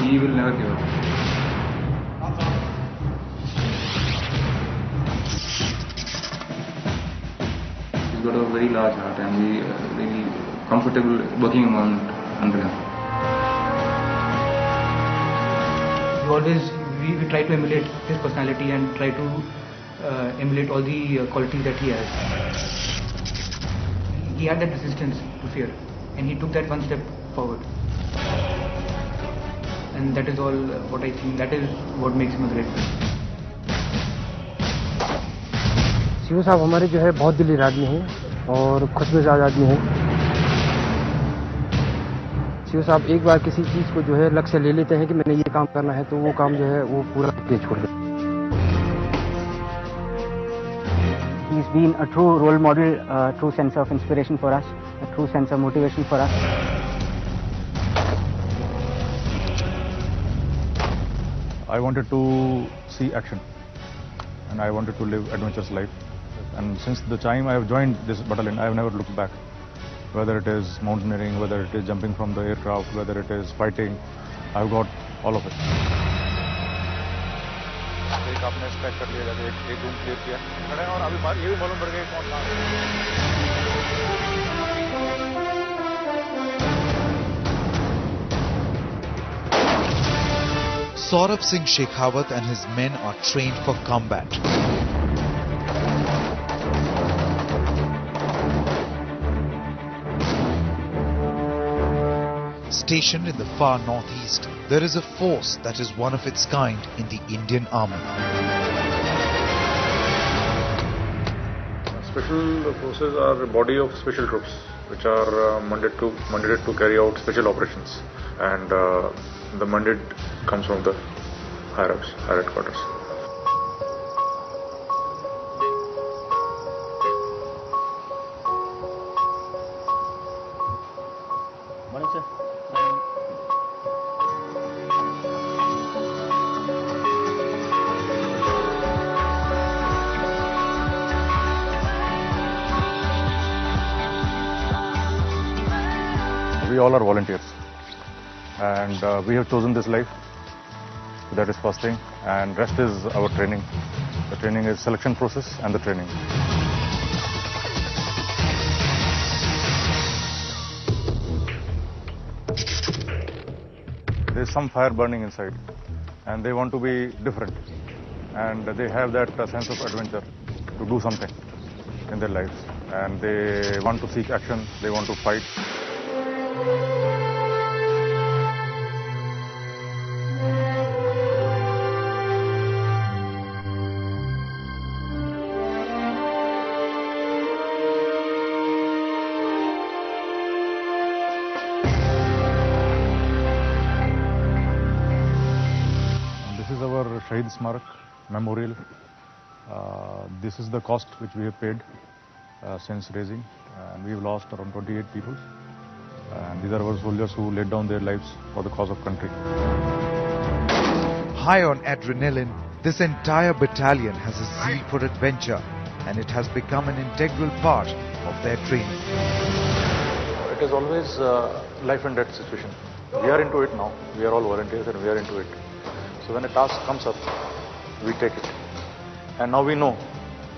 he will never give up. He's got a very large heart and we really comfortable working environment under him. We try to emulate his personality and try to emulate all the qualities that he has. He had that resistance to fear and he took that one step forward. And that is all what I think, that is what makes him a great player. CO साहब हमारे जो है बहुत दिली आदमी हैं और खुशमिजाज आदमी हैं। सीओ साहब एक बार किसी चीज़ को जो है लक्ष्य ले लेते हैं कि मैंने ये काम करना है तो वो काम जो है वो पूरा करके छोड़ देते हैं। He's been a true role model, a true sense of inspiration for us, a true sense of motivation for us. I wanted to see action and I wanted to live adventurous life. And since the time I have joined this battalion, I have never looked back. Whether it is mountaineering, whether it is jumping from the aircraft, whether it is fighting, I've got all of it. एक आपने strike कर लिया, जाके एक room clear किया, खड़े और अभी ये भी मालूम पड़ गया कौन कहाँ है। Saurabh Singh Shekhawat and his men are trained for combat. Stationed in the far northeast, there is a force that is one of its kind in the Indian Army. Special forces are a body of special troops which are mandated to carry out special operations, and the mandate comes from the higher headquarters. Morning, sir. We all are volunteers and we have chosen this life. That is first thing, and rest is our training. The training is selection process and the training. There is some fire burning inside and they want to be different, and they have that sense of adventure to do something in their lives, and they want to seek action, they want to fight. This is our Shahid Smarak memorial. This is the cost which we have paid since raising, and we have lost around 28 people. And these are our soldiers who laid down their lives for the cause of country. High on adrenaline, this entire battalion has a zeal for adventure, and it has become an integral part of their training. It is always life and death situation. We are into it now. We are all volunteers and we are into it. So when a task comes up, we take it. And now we know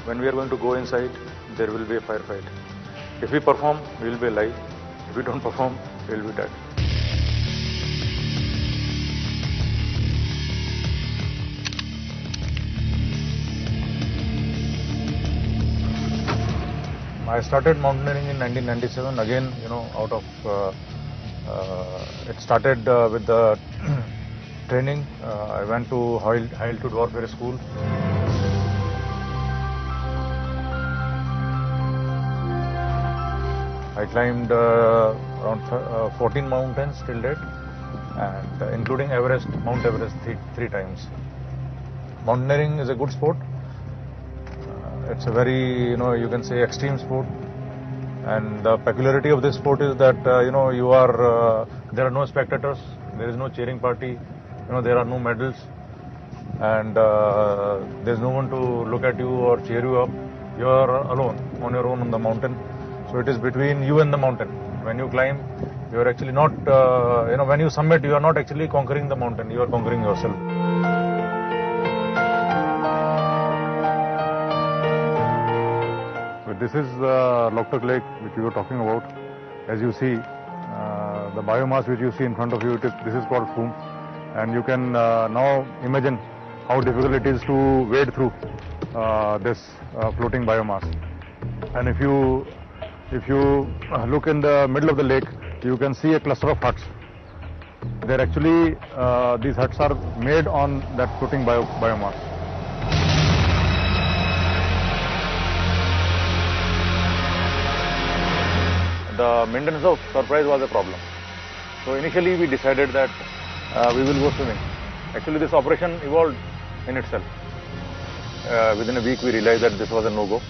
when we are going to go inside, there will be a firefight. If we perform, we will be alive. If we don't perform, we will be dead. I started mountaineering in 1997. Again, out of it started with the training. I went to high altitude warfare school. I climbed around 14 mountains till date, and including Everest, Mount Everest three times. Mountaineering is a good sport. It's a very, you can say extreme sport. And the peculiarity of this sport is that, there are no spectators, there is no cheering party, there are no medals, and there's no one to look at you or cheer you up. You are alone, on your own on the mountain. So it is between you and the mountain. When you climb, you are actually not, when you summit, you are not actually conquering the mountain, you are conquering yourself. But this is the Loktak Lake which we were talking about. As you see, the biomass which you see in front of you, this is called foam. And you can now imagine how difficult it is to wade through this floating biomass. And if you look in the middle of the lake, you can see a cluster of huts. They're actually, these huts are made on that floating biomass. The maintenance of surprise was a problem. So initially we decided that we will go swimming. Actually this operation evolved in itself. Within a week we realized that this was a no-go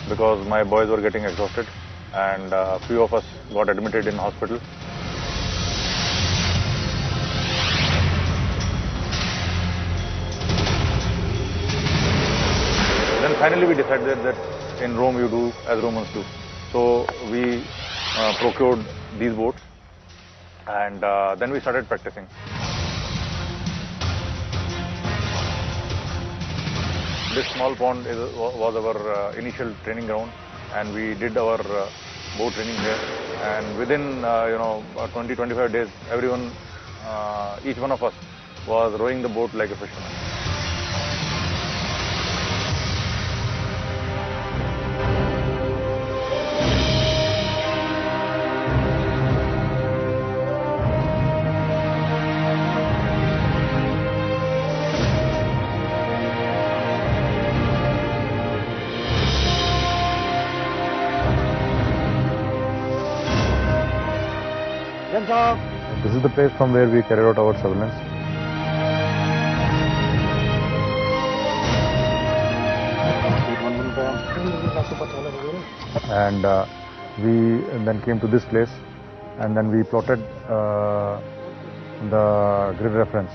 because my boys were getting exhausted and a few of us got admitted in hospital. Then finally we decided that in Rome you do as Romans do. So we procured these boats and then we started practicing. This small pond was our initial training ground and we did our boat training here, and within 20-25 days everyone, each one of us was rowing the boat like a fisherman. This is the place from where we carried out our surveillance. And we then came to this place and then we plotted the grid reference,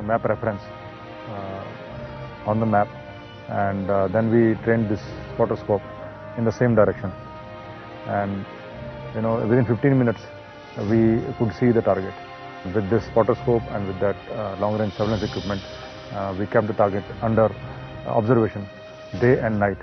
map reference on the map, and then we trained this spotter scope in the same direction, and within 15 minutes we could see the target. With this spotter scope and with that long-range surveillance equipment, we kept the target under observation day and night.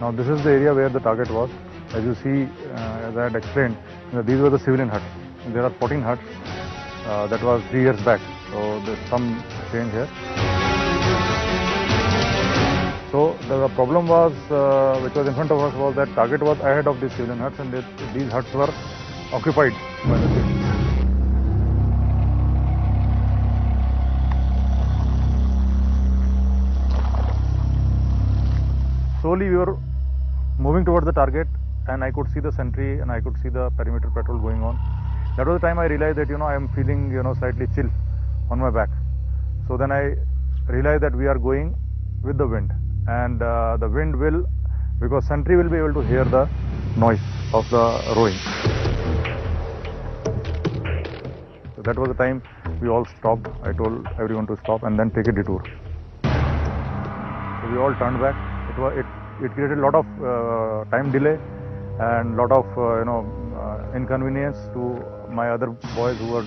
Now this is the area where the target was. As you see, as I had explained, these were the civilian huts. There are 14 huts. That was 3 years back, so there's some change here. So the problem was, which was in front of us, was that target was ahead of these civilian huts, and these huts were occupied by the civilians. Slowly we were moving towards the target, and I could see the sentry and I could see the perimeter patrol going on. That was the time I realized that I am feeling slightly chill on my back. So then I realized that we are going with the wind. And the wind will, because sentry will be able to hear the noise of the rowing. So that was the time we all stopped. I told everyone to stop and then take a detour. So we all turned back. It created a lot of time delay and lot of inconvenience to my other boys who were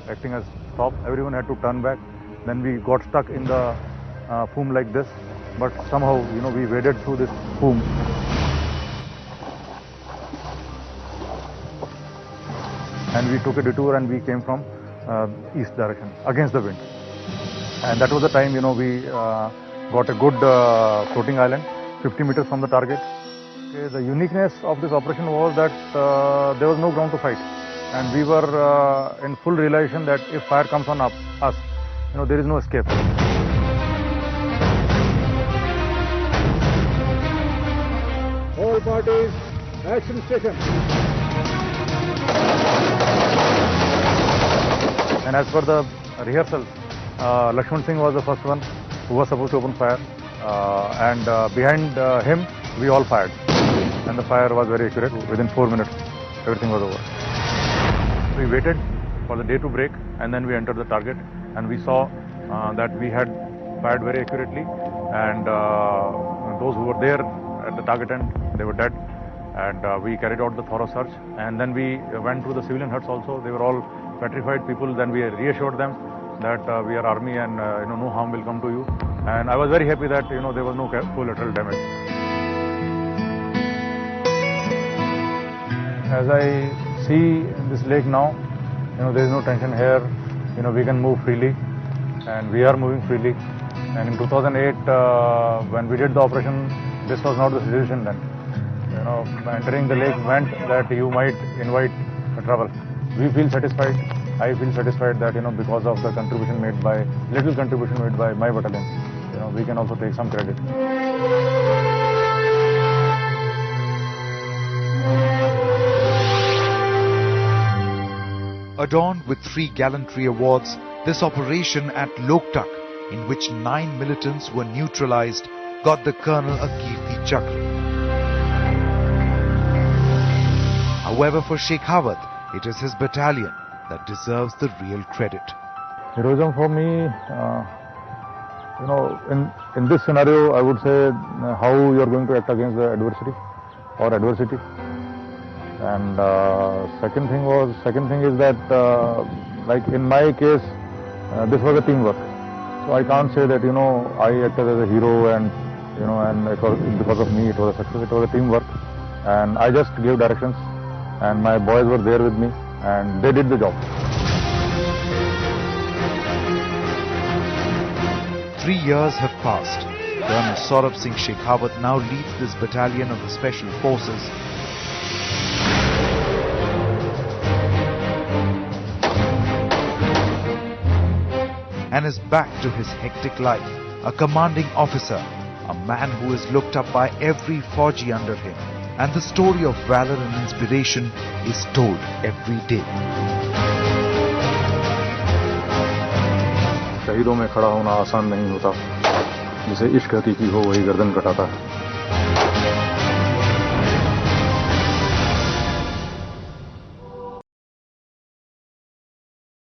acting as stop. Everyone had to turn back. Then we got stuck in the foam like this. But somehow, we waded through this foam. And we took a detour and we came from east direction, against the wind. And that was the time, we got a good floating island, 50 meters from the target. Okay, the uniqueness of this operation was that there was no ground to fight. And we were in full realization that if fire comes on us, there is no escape. All parties, action station. And as per the rehearsal, Lakshman Singh was the first one who was supposed to open fire. And behind him, we all fired. And the fire was very accurate. Within 4 minutes, everything was over. We waited for the day to break and then we entered the target. And we saw that we had fired very accurately. And those who were there at the target end, they were dead. And we carried out the thorough search. And then we went to the civilian huts also. They were all petrified people. Then we reassured them that we are army and no harm will come to you. And I was very happy that there was no collateral damage. As I see this lake now, there is no tension here. We can move freely, and we are moving freely. And in 2008, when we did the operation, this was not the situation then. Entering the lake meant that you might invite trouble. We feel satisfied. I feel satisfied that because of the little contribution made by my battalion, we can also take some credit. Adorned with 3 gallantry awards, this operation at Loktak, in which 9 militants were neutralized, got the colonel a Kirti Chakra. However, for Shekhawat, it is his battalion that deserves the real credit. Heroism for me, in this scenario, I would say how you are going to act against the adversity. And second thing is that, like in my case, this was a teamwork. So I can't say that I acted as a hero and it was because of me it was a success. It was a teamwork, and I just gave directions, and my boys were there with me, and they did the job. 3 years have passed. Colonel Saurabh Singh Shekhawat now leads this battalion of the Special Forces. And is back to his hectic life, a commanding officer, a man who is looked up by every Fauji under him. And the story of valor and inspiration is told every day. शहीदों में खड़ा होना आसान नहीं होता, जिसे इश्क हकीकी हो वही गर्दन कटाता है.